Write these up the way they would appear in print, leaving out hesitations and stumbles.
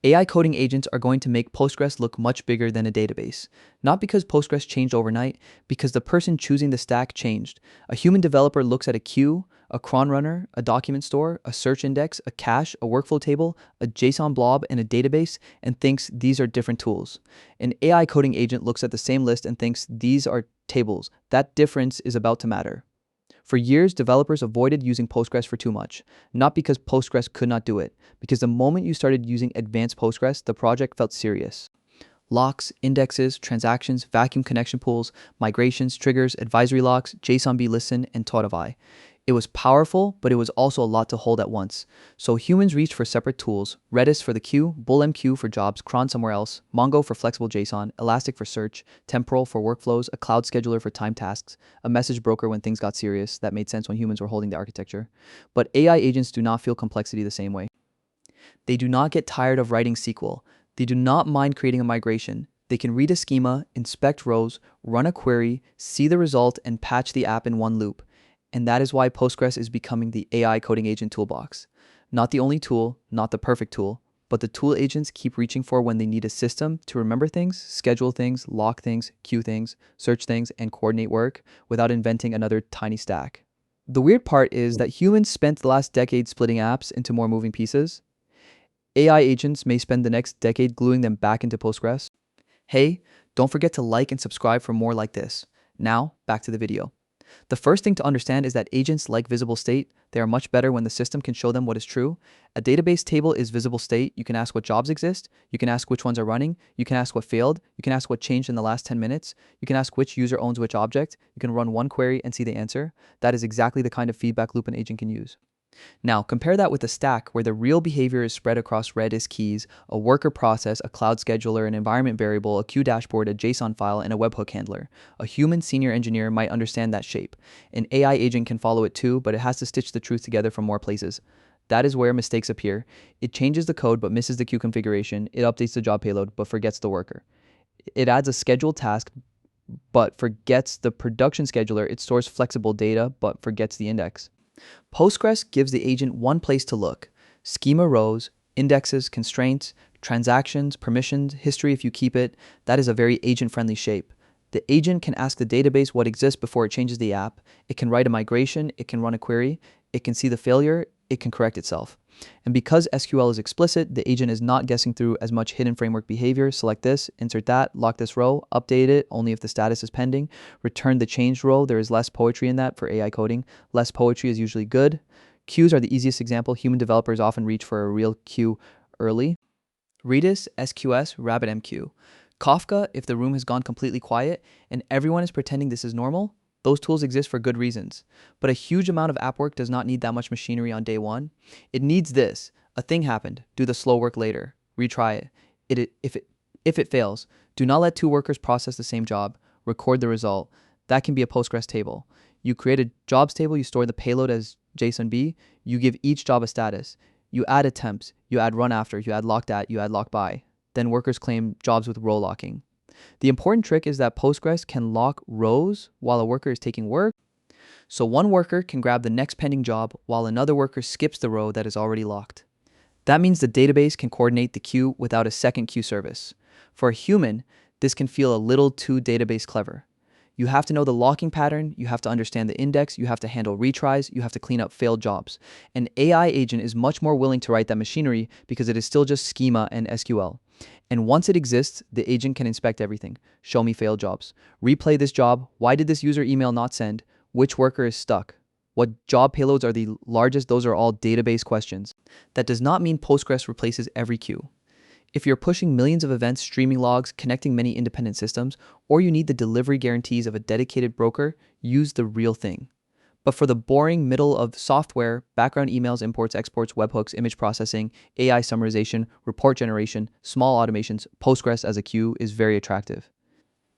AI coding agents are going to make Postgres look much bigger than a database. Not because Postgres changed overnight, because the person choosing the stack changed. A human developer looks at a queue, a cron runner, a document store, a search index, a cache, a workflow table, a JSON blob, and a database, and thinks these are different tools. An AI coding agent looks at the same list and thinks these are tables. That difference is about to matter. For years, developers avoided using Postgres for too much, not because Postgres could not do it, because the moment you started using advanced Postgres, the project felt serious. Locks, indexes, transactions, vacuum connection pools, migrations, triggers, advisory locks, JSONB listen, and Tautovai. It was powerful, but it was also a lot to hold at once. So humans reached for separate tools: Redis for the queue, BullMQ for jobs, Cron somewhere else, Mongo for flexible JSON, Elastic for search, Temporal for workflows, a cloud scheduler for time tasks, a message broker when things got serious. That made sense when humans were holding the architecture. But AI agents do not feel complexity the same way. They do not get tired of writing SQL. They do not mind creating a migration. They can read a schema, inspect rows, run a query, see the result, and patch the app in one loop. And that is why Postgres is becoming the AI coding agent toolbox. Not the only tool, not the perfect tool, but the tool agents keep reaching for when they need a system to remember things, schedule things, lock things, queue things, search things, and coordinate work without inventing another tiny stack. The weird part is that humans spent the last decade splitting apps into more moving pieces. AI agents may spend the next decade gluing them back into Postgres. Hey, don't forget to like and subscribe for more like this. Now, back to the video. The first thing to understand is that agents like visible state. They are much better when the system can show them what is true. A database table is visible state. You can ask what jobs exist. You can ask which ones are running. You can ask what failed. You can ask what changed in the last 10 minutes. You can ask which user owns which object. You can run one query and see the answer. That is exactly the kind of feedback loop an agent can use. Now, compare that with a stack where the real behavior is spread across Redis keys, a worker process, a cloud scheduler, an environment variable, a queue dashboard, a JSON file, and a webhook handler. A human senior engineer might understand that shape. An AI agent can follow it too, but it has to stitch the truth together from more places. That is where mistakes appear. It changes the code but misses the queue configuration. It updates the job payload but forgets the worker. It adds a scheduled task but forgets the production scheduler. It stores flexible data but forgets the index. Postgres gives the agent one place to look: schema rows, indexes, constraints, transactions, permissions, history if you keep it. That is a very agent-friendly shape. The agent can ask the database what exists before it changes the app. It can write a migration. It can run a query. It can see the failure. It can correct itself. And because SQL is explicit, the agent is not guessing through as much hidden framework behavior. Select this, insert that, lock this row, update it only if the status is pending, return the changed row. There is less poetry in that for AI coding. Less poetry is usually good. Queues are the easiest example. Human developers often reach for a real queue early. Redis, SQS, RabbitMQ. Kafka, if the room has gone completely quiet and everyone is pretending this is normal. Those tools exist for good reasons. But a huge amount of app work does not need that much machinery on day one. It needs this: a thing happened, do the slow work later, retry it. If it fails, do not let two workers process the same job, record the result. That can be a Postgres table. You create a jobs table, you store the payload as JSONB, you give each job a status. You add attempts, you add run after, you add locked at, you add lock by. Then workers claim jobs with row locking. The important trick is that Postgres can lock rows while a worker is taking work. So one worker can grab the next pending job while another worker skips the row that is already locked. That means the database can coordinate the queue without a second queue service. For a human, this can feel a little too database clever. You have to know the locking pattern, you have to understand the index, you have to handle retries, you have to clean up failed jobs. An AI agent is much more willing to write that machinery because it is still just schema and SQL. And once it exists, the agent can inspect everything. Show me failed jobs. Replay this job. Why did this user email not send? Which worker is stuck? What job payloads are the largest? Those are all database questions. That does not mean Postgres replaces every queue. If you're pushing millions of events, streaming logs, connecting many independent systems, or you need the delivery guarantees of a dedicated broker, use the real thing. But for the boring middle of software, background emails, imports, exports, webhooks, image processing, AI summarization, report generation, small automations, Postgres as a queue is very attractive.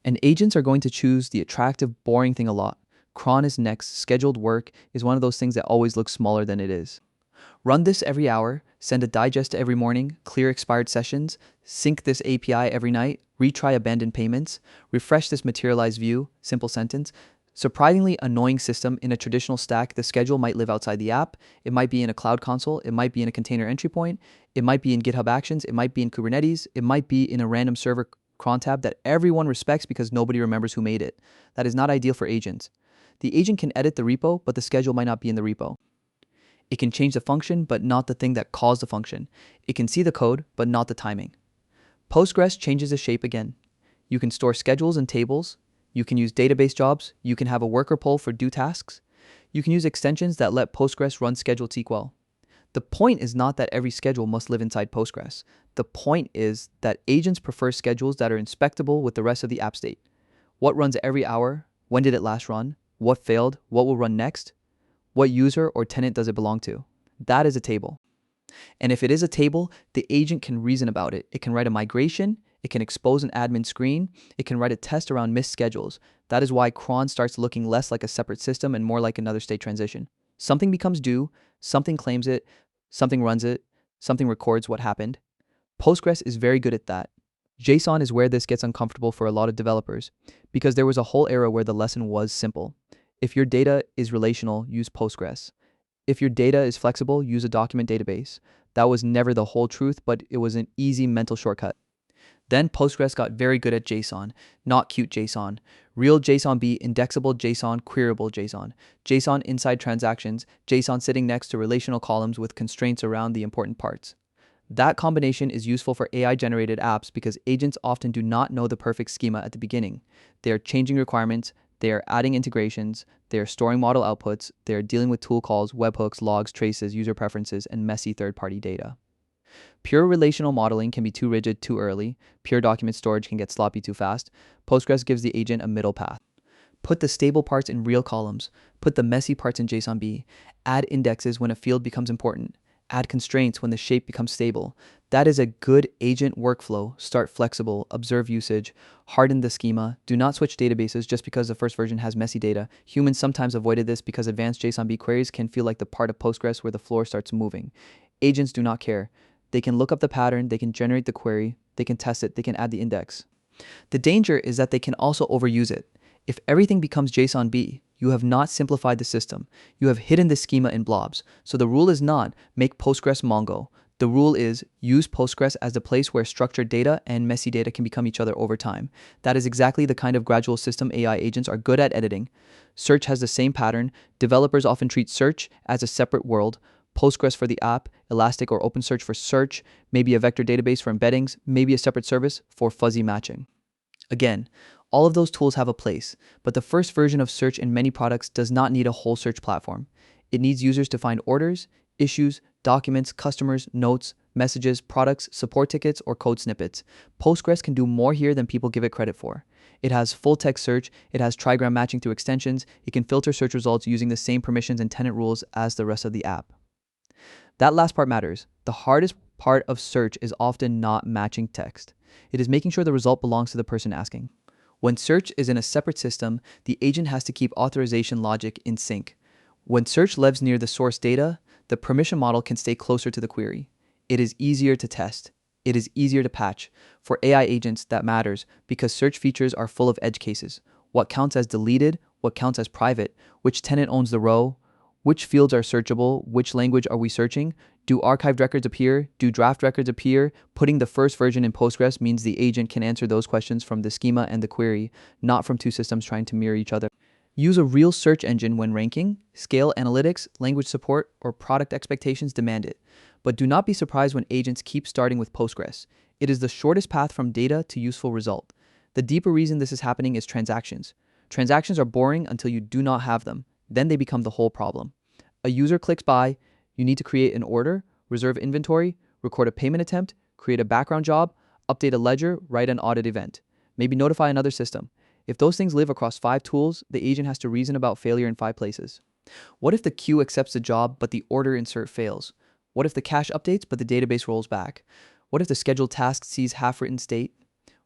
And agents are going to choose the attractive, boring thing a lot. Cron is next. Scheduled work is one of those things that always looks smaller than it is. Run this every hour, send a digest every morning, clear expired sessions, sync this API every night, retry abandoned payments, refresh this materialized view, simple sentence, Surprisingly annoying system in a traditional stack, the schedule might live outside the app. It might be in a cloud console. It might be in a container entry point. It might be in GitHub Actions. It might be in Kubernetes. It might be in a random server cron tab that everyone respects because nobody remembers who made it. That is not ideal for agents. The agent can edit the repo, but the schedule might not be in the repo. It can change the function, but not the thing that calls the function. It can see the code, but not the timing. Postgres changes the shape again. You can store schedules and tables. You can use database jobs. You can have a worker poll for due tasks. You can use extensions that let Postgres run scheduled SQL. The point is not that every schedule must live inside Postgres. The point is that agents prefer schedules that are inspectable with the rest of the app state. What runs every hour? When did it last run? What failed? What will run next? What user or tenant does it belong to? That is a table. And if it is a table, the agent can reason about it. It can write a migration. It can expose an admin screen. It can write a test around missed schedules. That is why cron starts looking less like a separate system and more like another state transition. Something becomes due, something claims it, something runs it, something records what happened. Postgres is very good at that. JSON is where this gets uncomfortable for a lot of developers because there was a whole era where the lesson was simple. If your data is relational, use Postgres. If your data is flexible, use a document database. That was never the whole truth, but it was an easy mental shortcut. Then Postgres got very good at JSON, not cute JSON. Real JSONB, indexable JSON, queryable JSON. JSON inside transactions, JSON sitting next to relational columns with constraints around the important parts. That combination is useful for AI-generated apps because agents often do not know the perfect schema at the beginning. They are changing requirements, they are adding integrations, they are storing model outputs, they are dealing with tool calls, webhooks, logs, traces, user preferences, and messy third-party data. Pure relational modeling can be too rigid too early. Pure document storage can get sloppy too fast. Postgres gives the agent a middle path. Put the stable parts in real columns. Put the messy parts in JSONB. Add indexes when a field becomes important. Add constraints when the shape becomes stable. That is a good agent workflow. Start flexible, observe usage, harden the schema. Do not switch databases just because the first version has messy data. Humans sometimes avoided this because advanced JSONB queries can feel like the part of Postgres where the floor starts moving. Agents do not care. They can look up the pattern, they can generate the query, they can test it, they can add the index. The danger is that they can also overuse it. If everything becomes JSONB, you have not simplified the system. You have hidden the schema in blobs. So the rule is not make Postgres Mongo. The rule is use Postgres as the place where structured data and messy data can become each other over time. That is exactly the kind of gradual system AI agents are good at editing. Search has the same pattern. Developers often treat search as a separate world. Postgres for the app, Elastic or OpenSearch for search, maybe a vector database for embeddings, maybe a separate service for fuzzy matching. Again, all of those tools have a place, but the first version of search in many products does not need a whole search platform. It needs users to find orders, issues, documents, customers, notes, messages, products, support tickets, or code snippets. Postgres can do more here than people give it credit for. It has full text search, it has trigram matching through extensions, it can filter search results using the same permissions and tenant rules as the rest of the app. That last part matters. The hardest part of search is often not matching text. It is making sure the result belongs to the person asking. When search is in a separate system, the agent has to keep authorization logic in sync. When search lives near the source data, the permission model can stay closer to the query. It is easier to test. It is easier to patch. For AI agents, that matters because search features are full of edge cases. What counts as deleted? What counts as private? Which tenant owns the row? Which fields are searchable? Which language are we searching? Do archived records appear? Do draft records appear? Putting the first version in Postgres means the agent can answer those questions from the schema and the query, not from two systems trying to mirror each other. Use a real search engine when ranking, scale analytics, language support, or product expectations demand it. But do not be surprised when agents keep starting with Postgres. It is the shortest path from data to useful result. The deeper reason this is happening is transactions. Transactions are boring until you do not have them. Then they become the whole problem. A user clicks buy, you need to create an order, reserve inventory, record a payment attempt, create a background job, update a ledger, write an audit event, maybe notify another system. If those things live across 5 tools, the agent has to reason about failure in 5 places. What if the queue accepts the job but the order insert fails? What if the cache updates but the database rolls back? What if the scheduled task sees half-written state?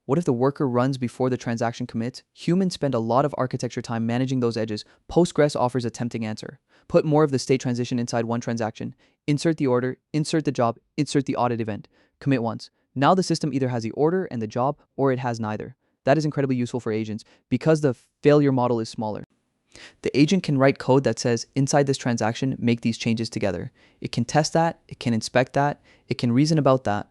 What if the worker runs before the transaction commits? Humans spend a lot of architecture time managing those edges. Postgres offers a tempting answer. Put more of the state transition inside one transaction. Insert the order, insert the job, insert the audit event. Commit once. Now the system either has the order and the job, or it has neither. That is incredibly useful for agents because the failure model is smaller. The agent can write code that says, inside this transaction, make these changes together. It can test that, it can inspect that, it can reason about that.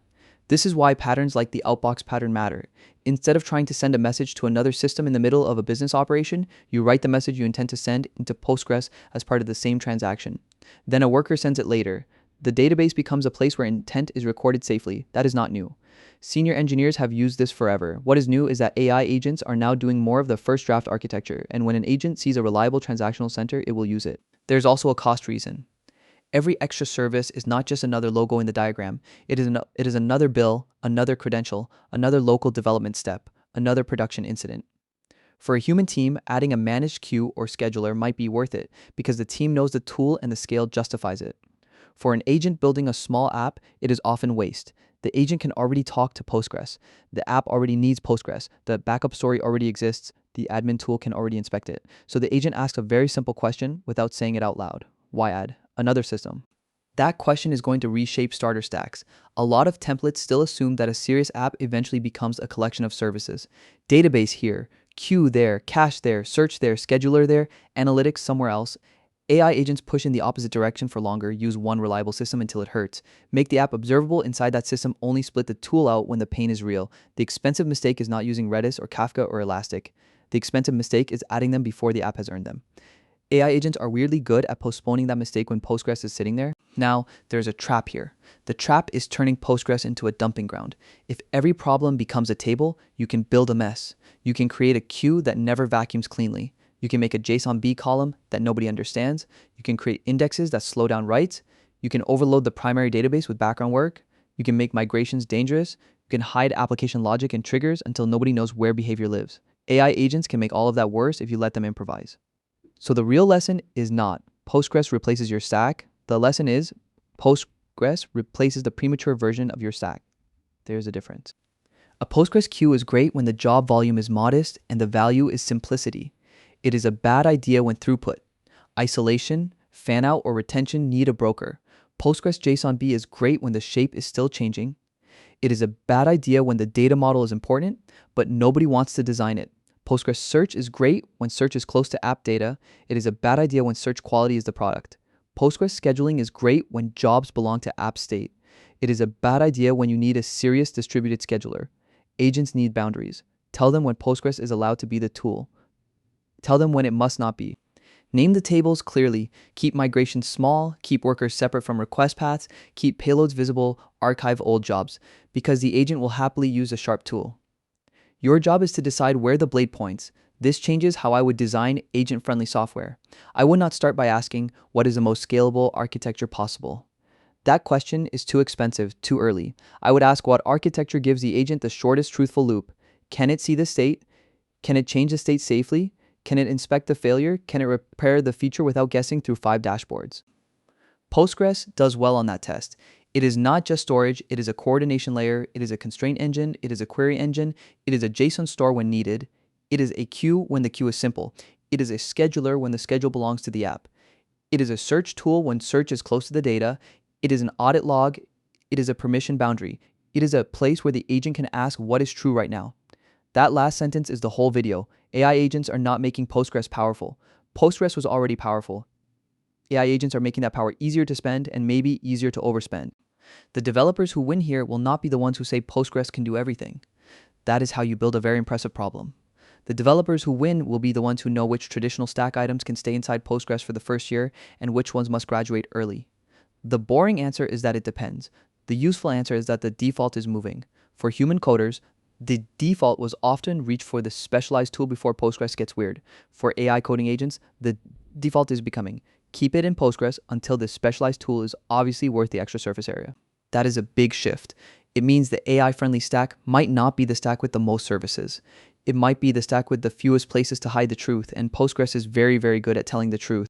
This is why patterns like the outbox pattern matter. Instead of trying to send a message to another system in the middle of a business operation, you write the message you intend to send into Postgres as part of the same transaction. Then a worker sends it later. The database becomes a place where intent is recorded safely. That is not new. Senior engineers have used this forever. What is new is that AI agents are now doing more of the first draft architecture, and when an agent sees a reliable transactional center, it will use it. There's also a cost reason. Every extra service is not just another logo in the diagram. It is another bill, another credential, another local development step, another production incident. For a human team, adding a managed queue or scheduler might be worth it because the team knows the tool and the scale justifies it. For an agent building a small app, it is often waste. The agent can already talk to Postgres. The app already needs Postgres. The backup story already exists. The admin tool can already inspect it. So the agent asks a very simple question without saying it out loud. Why add another system? That question is going to reshape starter stacks. A lot of templates still assume that a serious app eventually becomes a collection of services. Database here, queue there, cache there, search there, scheduler there, analytics somewhere else. AI agents push in the opposite direction for longer, use one reliable system until it hurts. Make the app observable inside that system, only split the tool out when the pain is real. The expensive mistake is not using Redis or Kafka or Elastic. The expensive mistake is adding them before the app has earned them. AI agents are weirdly good at postponing that mistake when Postgres is sitting there. Now, there's a trap here. The trap is turning Postgres into a dumping ground. If every problem becomes a table, you can build a mess. You can create a queue that never vacuums cleanly. You can make a JSON-B column that nobody understands. You can create indexes that slow down writes. You can overload the primary database with background work. You can make migrations dangerous. You can hide application logic and triggers until nobody knows where behavior lives. AI agents can make all of that worse if you let them improvise. So the real lesson is not Postgres replaces your stack. The lesson is Postgres replaces the premature version of your stack. There's a difference. A Postgres queue is great when the job volume is modest and the value is simplicity. It is a bad idea when throughput, isolation, fan-out, or retention need a broker. Postgres JSONB is great when the shape is still changing. It is a bad idea when the data model is important, but nobody wants to design it. Postgres search is great when search is close to app data. It is a bad idea when search quality is the product. Postgres scheduling is great when jobs belong to app state. It is a bad idea when you need a serious distributed scheduler. Agents need boundaries. Tell them when Postgres is allowed to be the tool. Tell them when it must not be. Name the tables clearly. Keep migrations small. Keep workers separate from request paths. Keep payloads visible. Archive old jobs, because the agent will happily use a sharp tool. Your job is to decide where the blade points. This changes how I would design agent-friendly software. I would not start by asking, what is the most scalable architecture possible? That question is too expensive, too early. I would ask what architecture gives the agent the shortest truthful loop. Can it see the state? Can it change the state safely? Can it inspect the failure? Can it repair the feature without guessing through 5 dashboards? Postgres does well on that test. It is not just storage, it is a coordination layer, it is a constraint engine, it is a query engine, it is a JSON store when needed, it is a queue when the queue is simple, it is a scheduler when the schedule belongs to the app, it is a search tool when search is close to the data, it is an audit log, it is a permission boundary, it is a place where the agent can ask what is true right now. That last sentence is the whole video. AI agents are not making Postgres powerful. Postgres was already powerful. AI agents are making that power easier to spend and maybe easier to overspend. The developers who win here will not be the ones who say Postgres can do everything. That is how you build a very impressive problem. The developers who win will be the ones who know which traditional stack items can stay inside Postgres for the first year and which ones must graduate early. The boring answer is that it depends. The useful answer is that the default is moving. For human coders, the default was often reach for the specialized tool before Postgres gets weird. For AI coding agents, the default is becoming keep it in Postgres until this specialized tool is obviously worth the extra surface area. That is a big shift. It means the AI-friendly stack might not be the stack with the most services. It might be the stack with the fewest places to hide the truth, and Postgres is very, very good at telling the truth.